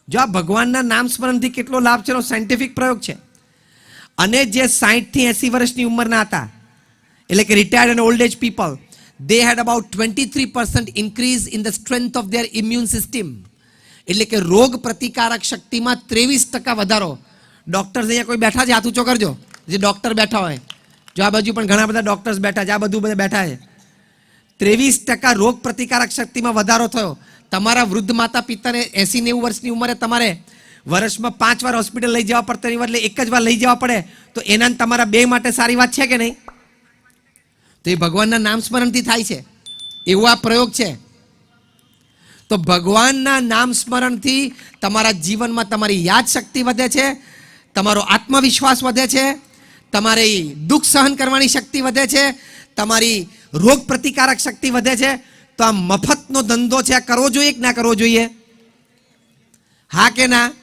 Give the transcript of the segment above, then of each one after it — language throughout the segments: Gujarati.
જો આ ભગવાનના નામ સ્મરણથી કેટલો લાભ છે એનો સાયન્ટિફિક પ્રયોગ છે. અને જે 60 થી 80 વર્ષની ઉંમરના હતા, એટલે કે રિટાયર્ડ અને old age people, they had about 23% increase in the strength of their immune system. એટલે કે રોગ પ્રતિકારક શક્તિમાં 23% વધારો. ડોક્ટર્સ અહીંયા કોઈ બેઠા છે? હાથ ઊંચો કરજો જે ડોક્ટર બેઠા હોય. જો આ બાજુ પણ ઘણા બધા ડોક્ટર્સ બેઠા છે, આ બધું બધા બેઠા છે. 23% રોગ પ્રતિકારક શક્તિમાં વધારો થયો. તમારા વૃદ્ધ માતા પિતાને 80-90 વર્ષની ઉંમરે તમારે વર્ષમાં 5 વાર હોસ્પિટલ લઈ જવા પડતા, એટલે એક જ વાર લઈ જવા પડે, તો એના તમારા બે માટે સારી વાત છે કે નહીં? તો એ ભગવાનના નામ સ્મરણથી થાય છે, એવો આ પ્રયોગ છે. તો ભગવાનના નામ સ્મરણથી તમારા જીવનમાં તમારી યાદ શક્તિ વધે છે, તમારો આત્મવિશ્વાસ વધે છે, તમારી દુઃખ સહન કરવાની શક્તિ વધે છે, તમારી રોગ પ્રતિકારક શક્તિ વધે છે. તો આ મફતનો ધંધો છે, આ કરવો જોઈએ કે ના કરવો જોઈએ? હા કે ના?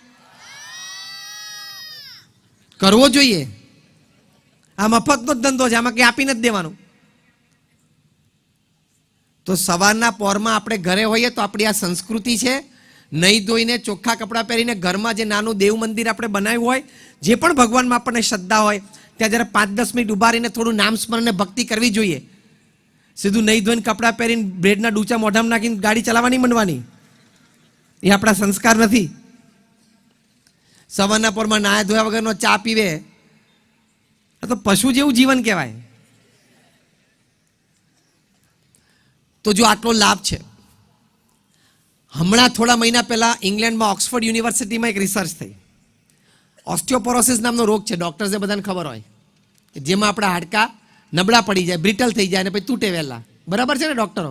કરવો જોઈએ. આ મફતનો જ ધંધો છે, આમાં કંઈ આપી નથી દેવાનું. તો સવારના પોરમાં આપણે ઘરે હોઈએ તો આપણી આ સંસ્કૃતિ છે, નહીં ધોઈને ચોખ્ખા કપડાં પહેરીને ઘરમાં જે નાનું દેવ મંદિર આપણે બનાવ્યું હોય, જે પણ ભગવાનમાં આપણને શ્રદ્ધા હોય, ત્યાં જરા 5-10 મિનિટ ઉભા રહીને થોડું નામ સ્મરણ ભક્તિ કરવી જોઈએ. સીધું નહીં ધોઈને કપડાં પહેરીને બ્રેડના ડૂચા મોઢામાં નાખીને ગાડી ચલાવવાની માંડવાની, એ આપણા સંસ્કાર નથી. સવારના પોરમાં નાયા ધોયા વગરનો ચા પીવે તો પશુ જેવું જીવન કહેવાય. તો જો આટલો લાભ છે, હમણાં થોડા મહિના પહેલા ઇંગ્લેન્ડમાં ઓક્સફર્ડ યુનિવર્સિટીમાં એક રિસર્ચ થઈ. ઓસ્ટિયોપોરોસિસ નામનો રોગ છે, ડોક્ટર્સને બધાને ખબર હોય, જેમાં આપણા હાડકાં નબળા પડી જાય, બ્રિટલ થઈ જાય અને પછી તૂટે વહેલા. બરાબર છે ને ડોક્ટરો?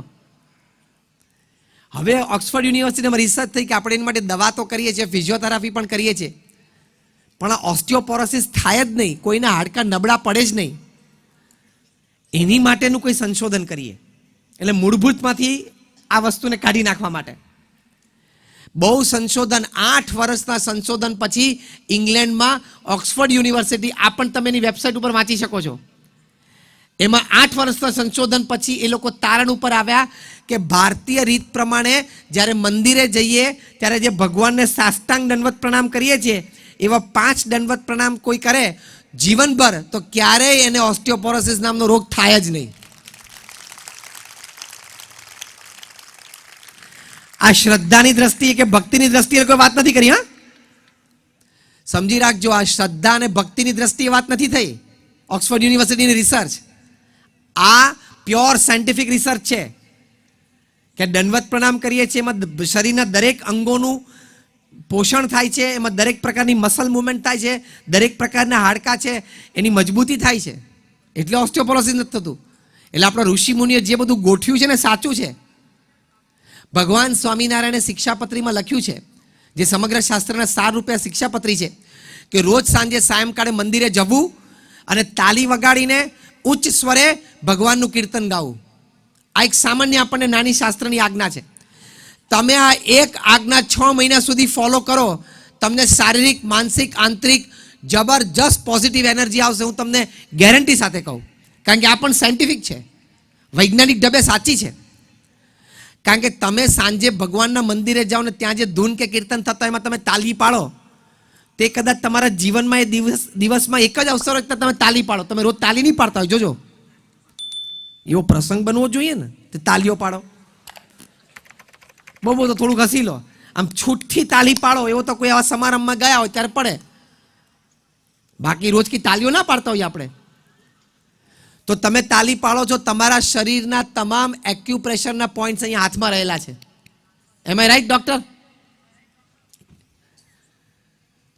હવે ઓક્સફર્ડ યુનિવર્સિટીમાં રિસર્ચ થઈ કે આપણે એના માટે દવા તો કરીએ છીએ, ફિઝિયોથેરાપી પણ કરીએ છીએ, પણ આ ઓસ્ટિયોપોરોસિસ થાય જ નહીં, કોઈના હાડકાં નબળા પડે જ નહીં. એની માટેનું કોઈ સંશોધન કરીએ, એટલે મૂળભૂતમાંથી આ વસ્તુને કાઢી નાખવા માટે બહુ સંશોધન, 8 વર્ષના સંશોધન પછી ઇંગ્લેન્ડમાં ઓક્સફર્ડ યુનિવર્સિટી, આ પણ તમે એની વેબસાઇટ ઉપર વાંચી શકો છો, એમાં 8 વર્ષના સંશોધન પછી એ લોકો તારણ ઉપર આવ્યા કે ભારતીય રીત પ્રમાણે જ્યારે મંદિરે જઈએ ત્યારે જે ભગવાનને સાષ્ટાંગ દંડવત પ્રણામ કરીએ છીએ, એવા 5 દંડવત પ્રણામ કોઈ કરે જીવનભર, તો ક્યારેય એને ઓસ્ટિયોપોરોસિસ નામનો રોગ થાય જ નહીં. આ શ્રદ્ધાની દ્રષ્ટિએ કે ભક્તિની દ્રષ્ટિએ કોઈ વાત નથી કરી. હા, સમજી રાખજો, આ શ્રદ્ધા અને ભક્તિની દ્રષ્ટિએ વાત નથી થઈ. ઓક્સફર્ડ યુનિવર્સિટીની રિસર્ચ, આ પ્યોર સાયન્ટિફિક રિસર્ચ છે કે દંડવત પ્રણામ કરીએ છીએ, એમાં શરીરના દરેક અંગોનું પોષણ થાય છે, એમાં દરેક પ્રકારની મસલ મુવમેન્ટ થાય છે, દરેક પ્રકારના હાડકાં છે એની મજબૂતી થાય છે, એટલે ઓસ્ટિયોપોરોસિસ નથી થતું. એટલે આપણા ઋષિ મુનિએ જે બધું ગોઠવ્યું છે ને સાચું છે. ભગવાન સ્વામિનારાયણે શિક્ષાપત્રીમાં લખ્યું છે, જે સમગ્ર શાસ્ત્રના 4 રૂપિયા શિક્ષાપત્રી છે, કે રોજ સાંજે સાયંકાળે મંદિરે જવું અને તાલી વગાડીને ઉચ્ચ સ્વરે ભગવાનનું કીર્તન ગાવું. આ એક સામાન્ય આપણને નાની શાસ્ત્રની આજ્ઞા છે. તમે આ એક આજ્ઞા 6 મહિના સુધી ફોલો કરો, તમને શારીરિક, માનસિક, આંતરિક જબરજસ્ત પોઝિટિવ એનર્જી આવશે, હું તમને ગેરંટી સાથે કહું. કારણ કે આ પણ સાયન્ટિફિક છે, વૈજ્ઞાનિક ઢબે સાચી છે. કારણ કે તમે સાંજે ભગવાનના મંદિરે જાઓ ને ત્યાં જે ધૂન કે કીર્તન થતા એમાં તમે તાલી પાડો, તે કદાચ તમારા જીવનમાં એ દિવસમાં એક જ અવસર હોય તમે તાલી પાડો. તમે રોજ તાલી નહીં પાડતા હોય, જોજો, એવો પ્રસંગ બનવો જોઈએ ને, તે તાલીઓ પાડો. બહુ તો થોડુંક હસી લો, આમ છૂટથી તાલી પાડો, એવો તો કોઈ આવા સમારંભમાં ગયા હોય ત્યારે પડે, બાકી રોજ કી તાલીઓ ના પાડતા હોય આપણે. તો તમે તાલી પાડો છો, તમારા શરીરના તમામ એક્યુપ્રેશરના પોઈન્ટ્સ અહીંયા હાથમાં રહેલા છે. એમ આઈ રાઈટ ડોક્ટર?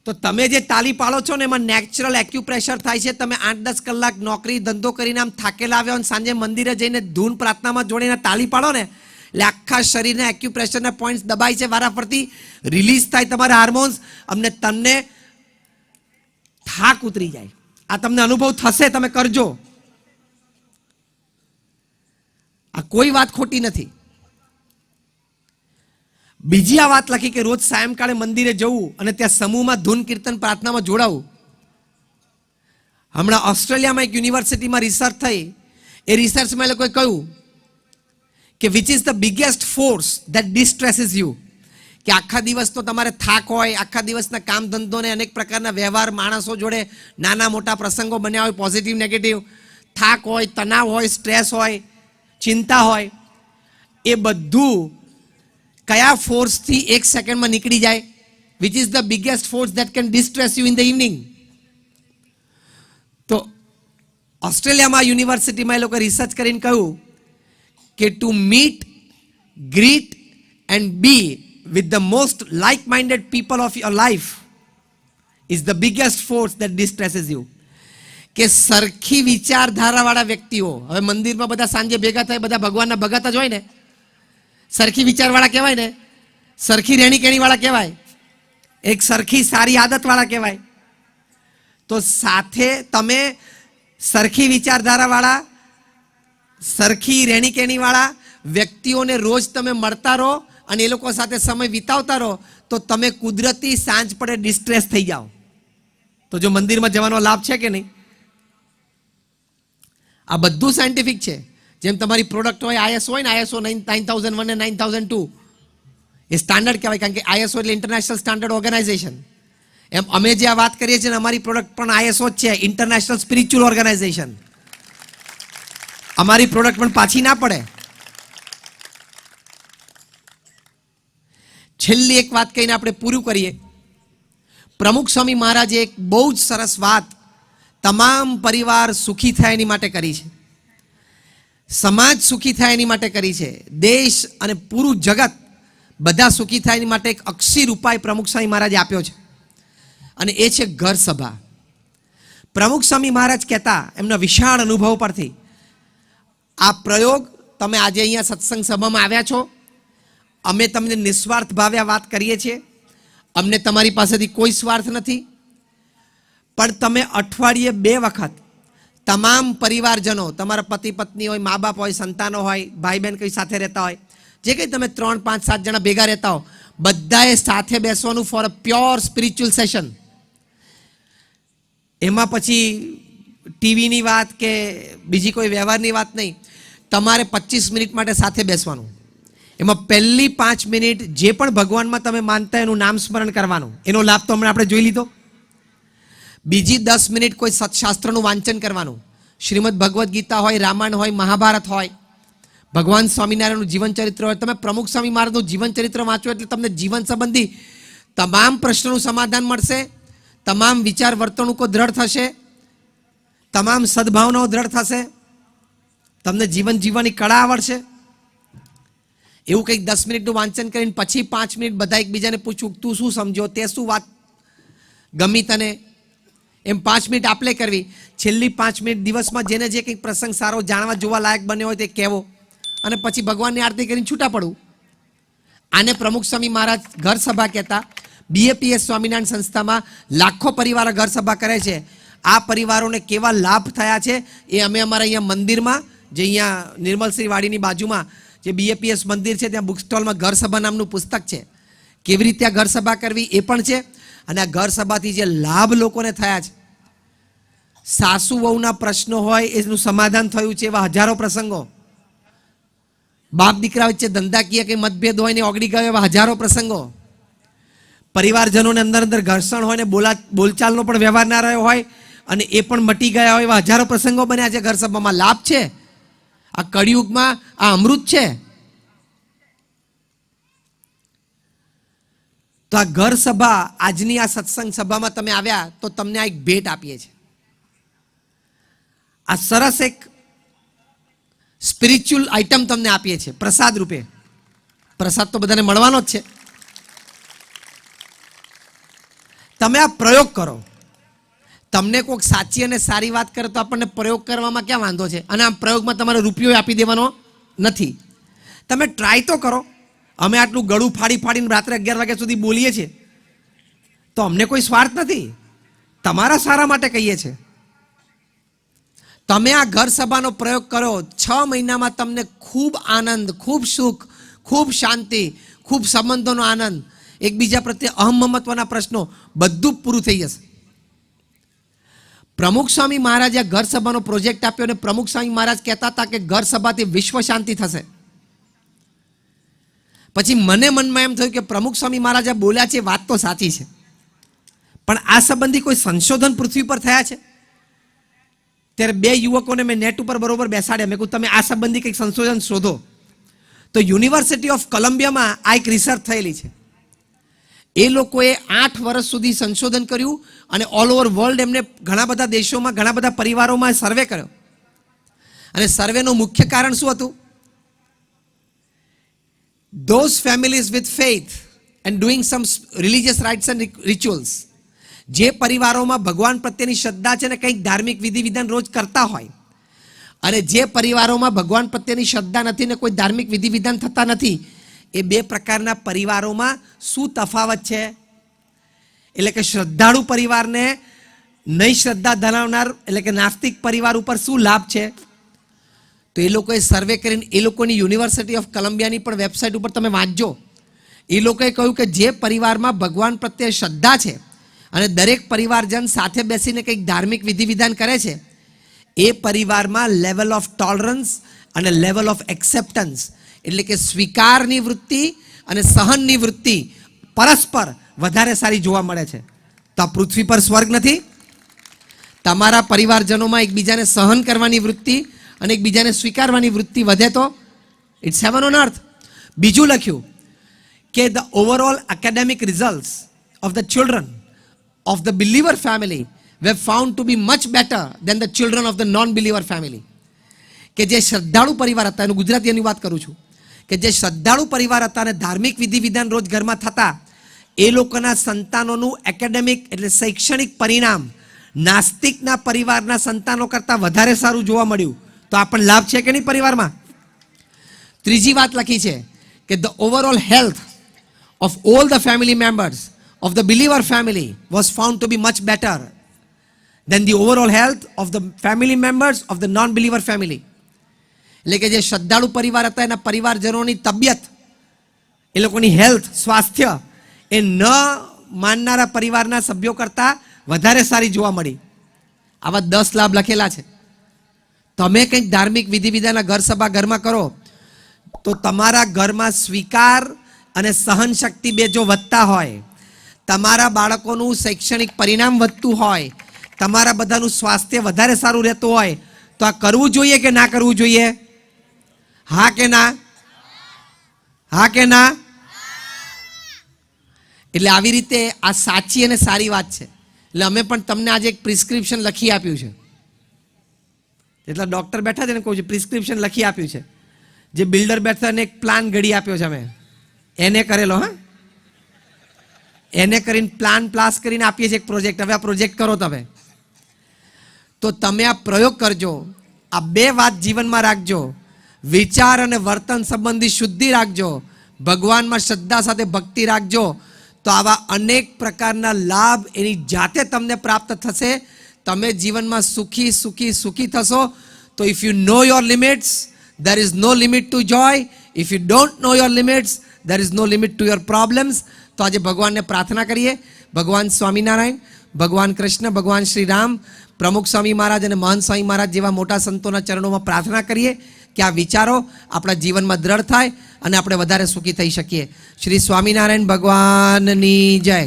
તો તમે જે તાલી પાડો છો ને એમાં નેચરલ એક્યુપ્રેશર થાય છે. તમે 8-10 કલાક નોકરી ધંધો કરીને આમ થાકેલા આવ્યા અને સાંજે મંદિરે જઈને ધૂન પ્રાર્થનામાં જોડીને તાલી પાડો ને, એટલે આખા શરીરના એક્યુપ્રેશરના પોઈન્ટ્સ દબાય છે, વારાફરતી રિલીઝ થાય તમારા હાર્મોન્સ, અમને તમને થાક ઉતરી જાય. આ તમને અનુભવ થશે, તમે કરજો. આ કોઈ વાત ખોટી નથી. બીજી આ વાત લખી કે રોજ સાયંકાળે મંદિરે જવું અને ત્યાં સમૂહમાં ધૂન કીર્તન પ્રાર્થનામાં જોડાવું. હમણાં ઓસ્ટ્રેલિયામાં એક યુનિવર્સિટીમાં રિસર્ચ થઈ, એ રિસર્ચમાં એ લોકોએ કહ્યું કે which is the biggest force that distresses you, કે આખા દિવસ તો તમારે થાક હોય, આખા દિવસના કામ ધંધોને અનેક પ્રકારના વ્યવહાર માણસો જોડે નાના મોટા પ્રસંગો બન્યા હોય, પોઝિટિવ નેગેટિવ, થાક હોય, તણાવ હોય, સ્ટ્રેસ હોય, ચિંતા હોય, એ બધું કયા ફોર્સથી એક સેકન્ડમાં નીકળી જાય? Which is the biggest force that can distress you in the evening? તો ઓસ્ટ્રેલિયામાં યુનિવર્સિટીમાં એ લોકો રિસર્ચ કરીને કહ્યું કે to meet, greet and be with the most like-minded people of your life is the biggest force that distresses you. કે સરખી વિચારધારાવાળા વ્યક્તિઓ, હવે મંદિરમાં બધા સાંજે ભેગા થાય, બધા ભગવાનના ભગત જ હોય ને, સરખી વિચારવાળા કહેવાય ને, સરખી રહેણી કહેણીવાળા કહેવાય, એક સરખી સારી આદતવાળા કહેવાય. તો સાથે તમે સરખી વિચારધારાવાળા, સરખી રહેણી કહેણીવાળા વ્યક્તિઓને રોજ તમે મળતા રહો અને એ લોકો સાથે સમય વિતાવતા રહો, તો તમે કુદરતી સાંજ પડે ડિસ્ટ્રેસ થઈ જાઓ. તો જો મંદિરમાં જવાનો લાભ છે કે નહીં? આ બધું સાયન્ટિફિક છે. જેમ તમારી પ્રોડક્ટ હોય, આઈએસઓ હોય ને, આઈએસઓ 9001 અને 9002 એ સ્ટાન્ડર્ડ કહેવાય, કારણ કે આઈએસઓ એટલે ઇન્ટરનેશનલ સ્ટાન્ડર્ડ ઓર્ગેનાઇઝેશન. એમ અમે જે આ વાત કરીએ છીએ ને, અમારી પ્રોડક્ટ પણ આઈએસઓ જ છે, ઇન્ટરનેશનલ સ્પિરિચ્યુઅલ ઓર્ગેનાઇઝેશન. અમારી પ્રોડક્ટ પણ પાછી ના પડે. છેલ્લી એક વાત કહીને આપણે પૂરું કરીએ. પ્રમુખ સ્વામી મહારાજે એક બહુ જ સરસ વાત તમામ પરિવાર સુખી થાય એની માટે કરી છે, સમાજ સુખી થાય એની માટે કરી છે, દેશ અને પૂરું જગત બધા સુખી થાય એની માટે એક અક્ષીર ઉપાય પ્રમુખ સ્વામી મહારાજે આપ્યો છે, અને એ છે ઘર સભા. પ્રમુખ સ્વામી મહારાજ કહેતા એમના વિશાળ અનુભવ પરથી, આ પ્રયોગ તમે આજે અહીંયા સત્સંગ સભામાં આવ્યા છો, અમે તમને નિસ્વાર્થ ભાવે આ વાત કરીએ છીએ, અમને તમારી પાસેથી કોઈ સ્વાર્થ નથી, પણ તમે અઠવાડિયે 2 વખત તમામ પરિવારજનો, તમારા પતિ પત્ની હોય, મા બાપ હોય, સંતાનો હોય, ભાઈ બહેન કંઈ સાથે રહેતા હોય, જે કંઈ તમે 3, 5, 7 જણા ભેગા રહેતા હો, બધાએ સાથે બેસવાનું for a pure spiritual session. એમાં પછી ટીવીની વાત કે બીજી કોઈ વ્યવહારની વાત નહીં, તમારે 25 મિનિટ માટે સાથે બેસવાનું. એમાં પહેલી 5 મિનિટ જે પણ ભગવાનમાં તમે માનતા એનું નામ સ્મરણ કરવાનું, એનો લાભ તો હમણાં આપણે જોઈ લીધો. બીજી 10 મિનિટ કોઈ સત્શાસ્ત્રનું વાંચન કરવાનું, શ્રીમદ ભગવદ્ ગીતા હોય, રામાયણ હોય, મહાભારત હોય, ભગવાન સ્વામિનારાયણનું જીવન ચરિત્ર હોય. તમે પ્રમુખ સ્વામી મહારાજનું જીવન ચરિત્ર વાંચો એટલે તમને જીવન સંબંધી તમામ પ્રશ્નોનું સમાધાન મળશે, તમામ વિચાર વર્તણૂકો દ્રઢ થશે, તમામ સદભાવનાઓ દ્રઢ થશે, તમને જીવન જીવવાની કળા આવડશે. એવું કંઈક 10 મિનિટનું વાંચન કરીને પછી 5 મિનિટ બધા એકબીજાને પૂછવું, તું શું સમજો, તે શું વાત ગમી તને, એમ 5 મિનિટ આપણે કરવી. છેલ્લી 5 મિનિટ દિવસમાં જેને જે કંઈક પ્રસંગ સારો જાણવા જોવા લાયક બન્યો હોય તે કહેવો, અને પછી ભગવાનની આરતી કરીને છૂટા પડવું. આને પ્રમુખ સ્વામી મહારાજ ઘર સભા કહેતા. બીએપીએસ સ્વામિનારાયણ સંસ્થામાં લાખો પરિવારો ઘર સભા કરે છે. આ પરિવારોને કેવા લાભ થયા છે એ અમે અમારા અહીંયા મંદિરમાં, જે અહીંયા નિર્મલશ્રી વાડીની બાજુમાં જે બીએપીએસ મંદિર છે, ત્યાં બુક સ્ટોલમાં ઘર સભા નામનું પુસ્તક છે, કેવી રીતે આ ઘર સભા કરવી એ પણ છે. અને આ ઘર સભાથી જે લાભ લોકોને થયા છે, સાસુ વહુના પ્રશ્નો હોય એનું સમાધાન થયું છે, એવા હજારો પ્રસંગો, બાપ દીકરા વચ્ચે ધંધાકીય કંઈ મતભેદ હોય ને ઓગળી ગયો એવા હજારો પ્રસંગો, પરિવારજનોને અંદર અંદર ઘર્ષણ હોય ને બોલચાલનો પણ વ્યવહાર ના રહ્યો હોય અને એ પણ મટી ગયા હોય એવા હજારો પ્રસંગો બન્યા છે. ઘર સભામાં લાભ છે. આ કળિયુગમાં આ અમૃત છે. તો આ ઘર સભા, આજની આ સત્સંગ સભામાં તમે આવ્યા તો તમને આ એક ભેટ આપીએ છીએ. આ સરસ એક સ્પિરિચ્યુઅલ આઇટમ તમને આપીએ છીએ પ્રસાદ રૂપે. પ્રસાદ તો બધાને મળવાનો જ છે. તમે આ પ્રયોગ કરો. તમને કોઈક સાચી અને સારી વાત કરે તો આપણને પ્રયોગ કરવામાં ક્યાં વાંધો છે? અને આ પ્રયોગમાં તમારે રૂપિયો આપી દેવાનો નથી. તમે ટ્રાય તો કરો. અમે આટલું ગળું ફાડી ફાડીને રાત્રે 11 વાગ્યા સુધી બોલીએ છીએ તો અમને કોઈ સ્વાર્થ નથી, તમારા સારા માટે કહીએ છીએ. તમે આ ઘર સભાનો પ્રયોગ કરો, 6 મહિનામાં તમને ખૂબ આનંદ, ખૂબ સુખ, ખૂબ શાંતિ, ખૂબ સંબંધોનો આનંદ, એકબીજા પ્રત્યે અહમ મમત્વના પ્રશ્નો બધું પૂરું થઈ જશે. પ્રમુખ સ્વામી મહારાજે ઘર સભાનો પ્રોજેક્ટ આપ્યો અને પ્રમુખ સ્વામી મહારાજ કહેતા હતા કે ઘર સભાથી વિશ્વ શાંતિ થશે. પછી મને મનમાં એમ થયું કે પ્રમુખ સ્વામી મહારાજ બોલ્યા છે વાત તો સાચી છે, પણ આ સંબંધી કોઈ સંશોધન પૃથ્વી પર થયા છે? ત્યારે બે યુવકોને મેં નેટ ઉપર બરોબર બેસાડ્યા. મેં કહ્યું તમે આ સંબંધી કંઈક સંશોધન શોધો. તો યુનિવર્સિટી ઓફ કોલંબિયામાં આ એક રિસર્ચ થયેલી છે. એ લોકોએ 8 વર્ષ સુધી સંશોધન કર્યું અને ઓલ ઓવર વર્લ્ડ એમને ઘણા બધા દેશોમાં ઘણા બધા પરિવારોમાં સર્વે કર્યો. અને સર્વેનું મુખ્ય કારણ શું હતું? Those families with faith and doing some religious rites and rituals, જે પરિવારોમાં ભગવાન પ્રત્યેની શ્રદ્ધા છે ને કંઈક ધાર્મિક વિધિ વિધાન રોજ કરતા હોય, અને જે પરિવારોમાં ભગવાન પ્રત્યેની શ્રદ્ધા નથી ને કોઈ ધાર્મિક વિધિ વિધાન થતા નથી, એ બે પ્રકારના પરિવારોમાં શું તફાવત છે? એટલે કે શ્રદ્ધાળુ પરિવારને નહીં શ્રદ્ધા ધરાવનાર એટલે કે નાસ્તિક પરિવાર ઉપર શું લાભ છે? તો એ લોકોએ સર્વે કરીને એ લોકોની યુનિવર્સિટી ઓફ કોલંબિયાની પણ વેબસાઇટ ઉપર તમે વાંચજો. એ લોકોએ કહ્યું કે જે પરિવારમાં ભગવાન પ્રત્યે શ્રદ્ધા છે અને દરેક પરિવારજન સાથે બેસીને કંઈક ધાર્મિક વિધિ વિધાન કરે છે, એ પરિવારમાં લેવલ ઓફ ટોલરન્સ અને લેવલ ઓફ એક્સેપ્ટન્સ એટલે કે સ્વીકારની વૃત્તિ અને સહનની વૃત્તિ પરસ્પર વધારે સારી જોવા મળે છે. તો આ પૃથ્વી પર સ્વર્ગ નથી? તમારા પરિવારજનોમાં એકબીજાને સહન કરવાની વૃત્તિ અને એકબીજાને સ્વીકારવાની વૃત્તિ વધે તો ઇટ્સ હેવન ઓન અર્થ. બીજું લખ્યું કે the overall academic results of the children of the believer family were found to be much better than the children of the non-believer family. કે જે શ્રદ્ધાળુ પરિવાર હતા, એનું ગુજરાતીની વાત કરું છું, કે જે શ્રદ્ધાળુ પરિવાર હતા અને ધાર્મિક વિધિ વિધાન રોજ ઘરમાં થતા, એ લોકોના સંતાનોનું એકેડેમિક એટલે શૈક્ષણિક પરિણામ નાસ્તિકના પરિવારના સંતાનો કરતાં વધારે સારું જોવા મળ્યું. તો આ પણ લાભ છે કે નહીં પરિવારમાં? ત્રીજી વાત લખી છે કે the overall health of all the family members of the believer family was found to be much better than the overall health of the family members of the non-believer family. એટલે કે જે શ્રદ્ધાળુ પરિવાર હતા એના પરિવારજનોની તબિયત, એ લોકોની હેલ્થ, સ્વાસ્થ્ય એ ન માનનારા પરિવારના સભ્યો કરતાં વધારે સારી જોવા મળી. આવા 10 લાભ લખેલા છે. તમે કંઈક ધાર્મિક વિધિ વિધાનના ઘર સભા ઘરમાં કરો તો તમારા ઘરમાં સ્વીકાર અને સહન શક્તિ બે જો વધતા હોય, તમારા બાળકોનું શૈક્ષણિક પરિણામ વધતું હોય, તમારા બધાનું સ્વાસ્થ્ય વધારે સારું રહેતું હોય, તો આ કરવું જોઈએ કે ના કરવું જોઈએ? હા કે ના? હા કે ના? એટલે આવી રીતે આ સાચી અને સારી વાત છે. એટલે અમે પણ તમને આજે એક પ્રિસ્ક્રિપ્શન લખી આપ્યું છે. જેટલા ડૉક્ટર બેઠા છે ને કહું છું, પ્રિસ્ક્રિપ્શન લખી આપ્યું છે. જે બિલ્ડર બેઠા એને એક પ્લાન ઘડી આપ્યો છે અમે, એને કરેલો. હા, એને કરીને પ્લાન પ્લાસ કરીને આપીએ છીએ એક પ્રોજેક્ટ. હવે આ પ્રોજેક્ટ કરો તમે. તો તમે આ પ્રયોગ કરજો. આ 2 વાત જીવનમાં રાખજો. વિચાર અને વર્તન સંબંધી શુદ્ધિ રાખજો. ભગવાનમાં શ્રદ્ધા સાથે ભક્તિ રાખજો. તો આવા અનેક પ્રકારના લાભ એની જાતે તમને પ્રાપ્ત થશે. તમે જીવનમાં સુખી સુખી સુખી થશો. તો if you know your limits, there is no limit to joy. If you don't know your limits, there is no limit to your problems. તો આજે ભગવાનને પ્રાર્થના કરીએ. ભગવાન સ્વામિનારાયણ, ભગવાન કૃષ્ણ, ભગવાન શ્રી રામ, પ્રમુખ સ્વામી મહારાજ અને મહંત સ્વામી મહારાજ જેવા મોટા સંતોના ચરણોમાં પ્રાર્થના કરીએ કે આ વિચારો આપણા જીવનમાં દ્રઢ થાય અને આપણે વધારે સુખી થઈ શકીએ. શ્રી સ્વામિનારાયણ ભગવાનની જય.